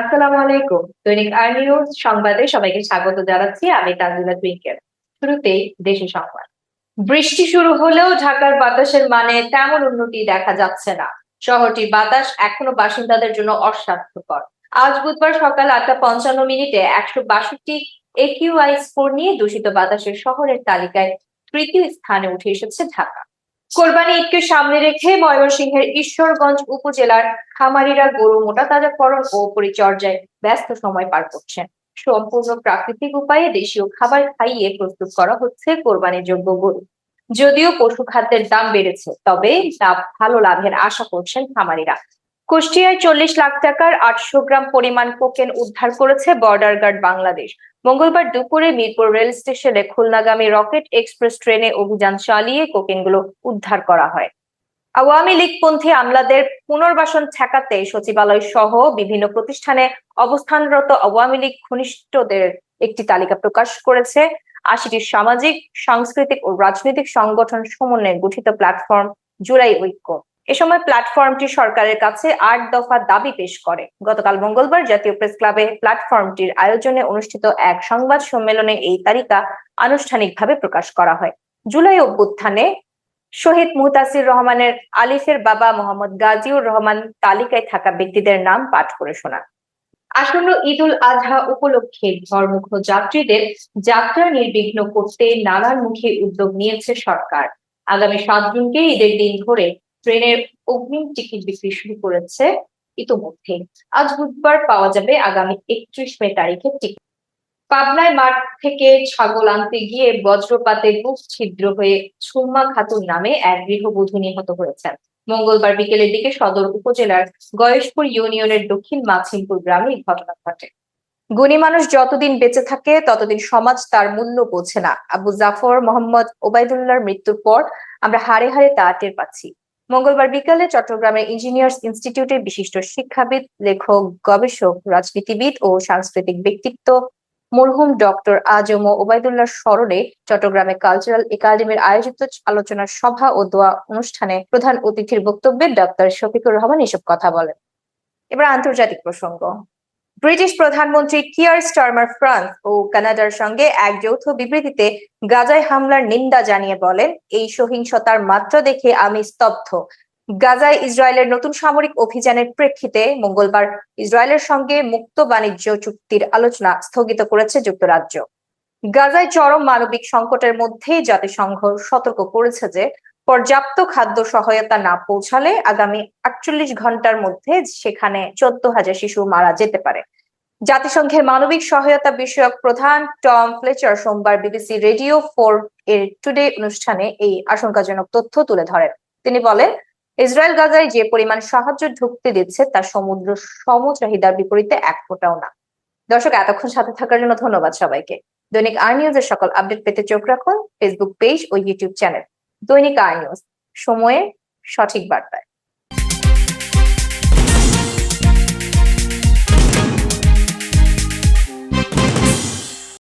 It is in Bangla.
আসসালামু আলাইকুম। দৈনিক আর নিউজ সংবাদে সবাইকে স্বাগত জানাচ্ছি। আমি তানজিলা টুইঙ্কেল। শুরুতেই দেশের সংবাদ। বৃষ্টি শুরু হলেও ঢাকার বাতাসের মানে তেমন উন্নতি দেখা যাচ্ছে না। শহরটির বাতাস এখনো বাসিন্দাদের জন্য অস্বাস্থ্যকর। আজ বুধবার সকাল ৮টা ৫৫ মিনিটে ১৬২ একিউআই স্কোর নিয়ে দূষিত বাতাসের শহরের তালিকায় তৃতীয় স্থানে উঠে এসেছে ঢাকা। কোরবানি ঈদকে সামনে রেখে ময়মনসিংহের ঈশ্বরগঞ্জ উপজেলার খামারিরা গরু মোটাতাজাকরণ ও পরিচর্যায় ব্যস্ত সময় পার করছেন। সম্পূর্ণ প্রাকৃতিক উপায়ে দেশীয় খাবার খাইয়ে প্রস্তুত করা হচ্ছে কোরবানির যোগ্য গরু। যদিও পশু খাদ্যের দাম বেড়েছে, তবে ভালো লাভের আশা করছেন খামারিরা। কুষ্টিয়ায় ৪০ লাখ টাকার ৮০০ গ্রাম পরিমাণ কোকেন উদ্ধার করেছে বর্ডার গার্ড বাংলাদেশ। মঙ্গলবার দুপুরে মিরপুর রেল স্টেশনে খুলনাগামী রকেট এক্সপ্রেস ট্রেনে অভিযান চালিয়ে কোকেনগুলো উদ্ধার করা হয়। আওয়ামী লীগপন্থী আমলাদের পুনর্বাসন ঠেকাতে সচিবালয় সহ বিভিন্ন প্রতিষ্ঠানে অবস্থানরত আওয়ামী লীগ ঘনিষ্ঠদের একটি তালিকা প্রকাশ করেছে ৮০টি সামাজিক, সাংস্কৃতিক ও রাজনৈতিক সংগঠন সমন্বয়ে গঠিত প্ল্যাটফর্ম জুলাই ঐক্য। এ সময় প্ল্যাটফর্মটি সরকারের কাছে ৮ দফা দাবি পেশ করে। গতকাল মঙ্গলবার জাতীয় প্রেস ক্লাবে প্ল্যাটফর্মটির আয়োজনে অনুষ্ঠিত এক সংবাদ সম্মেলনে এই তালিকা আনুষ্ঠানিকভাবে প্রকাশ করা হয়। জুলাই অভ্যুত্থানে শহীদ মুহতাসির রহমানের আলিফের বাবা মোহাম্মদ গাজীউর রহমান তালিকায় থাকা ব্যক্তিদের নাম পাঠ করে শোনান। আসন্ন ঈদ উল আজহা উপলক্ষে ঘরমুখ যাত্রীদের যাত্রা নির্বিঘ্ন করতে নানানমুখী উদ্যোগ নিয়েছে সরকার। আগামী ৭ জুনকে ঈদের দিন ধরে ট্রেনের অগ্রিম টিকিট বিক্রি শুরু করেছে ইতোমধ্যে। আজ বুধবার পাওয়া যাবে আগামী ৩১ মে তারিখের টিকিট। পাবনায় মাঠ থেকে ছাগল আনতে গিয়ে বজ্রপাতে বুক ছিদ্র হয়ে সুরমা খাতুন নামে এক গৃহবধূ নিহত হয়েছেন। মঙ্গলবার বিকেলের দিকে সদর উপজেলার গয়েশপুর ইউনিয়নের দক্ষিণ মাছিমপুর গ্রামে এই ঘটনা ঘটে। গুণী মানুষ যতদিন বেঁচে থাকে ততদিন সমাজ তার মূল্য বোঝে না। আবু জাফর মোহাম্মদ ওবায়দুল্লাহর মৃত্যুর পর আমরা হাড়ে হাড়ে তা টের পাচ্ছি। মঙ্গলবার বিকালে চট্টগ্রামের ইঞ্জিনিয়ার্স ইনস্টিটিউটের বিশিষ্ট শিক্ষাবিদ, লেখক, গবেষক, রাজনীতিবিদ ও সাংস্কৃতিক ব্যক্তিত্ব মরহুম ডক্টর আজম ওবায়দুল্লাহ স্মরণে চট্টগ্রামে কালচারাল একাডেমির আয়োজিত আলোচনা সভা ও দোয়া অনুষ্ঠানে প্রধান অতিথির বক্তব্যে ডক্টর শফিকুর রহমান এসব কথা বলেন। এবার আন্তর্জাতিক প্রসঙ্গ। ব্রিটিশ প্রধানমন্ত্রী কিয়ার স্টারমার ফ্রান্স ও কানাডার সঙ্গে এক যৌথ বিবৃতিতে গাজায় হামলার নিন্দা জানিয়ে বলেন, এই সহিংসতার মাত্রা দেখে আমি স্তব্ধ। গাজায় ইসরায়েলের নতুন সামরিক অভিযানের প্রেক্ষিতে মঙ্গলবার ইসরায়েলের সঙ্গে মুক্ত বাণিজ্য চুক্তির আলোচনা স্থগিত করেছে যুক্তরাজ্য। গাজায় চরম মানবিক সংকটের মধ্যেই জাতিসংঘ সতর্ক করেছে যে পর্যাপ্ত খাদ্য সহায়তা না পৌঁছালে আগামী ৪৮ ঘন্টার মধ্যে সেখানে ১৪,০০০ শিশু মারা যেতে পারে। জাতিসংঘের মানবিক সহায়তা বিষয়ক প্রধান টম ফ্লেচার সোমবার বিবিসি রেডিও 4 এর টুডে অনুষ্ঠানে এই আশঙ্কাজনক তথ্য তুলে ধরেন। তিনি বলেন, ইসরায়েল গাজায় যে পরিমাণ সাহায্য ঢুকতে দিচ্ছে তা সমুদ্র সমচাহিদার বিপরীতে এক ফোঁটাও না। দর্শক, এতক্ষণ সাথে থাকার জন্য ধন্যবাদ সবাইকে। দৈনিক আর নিউজের সকল আপডেট পেতে চোখ রাখুন ফেসবুক পেজ ও ইউটিউব চ্যানেল দৈনিক আর নিউজ, সময়ে সঠিক বার্তায়।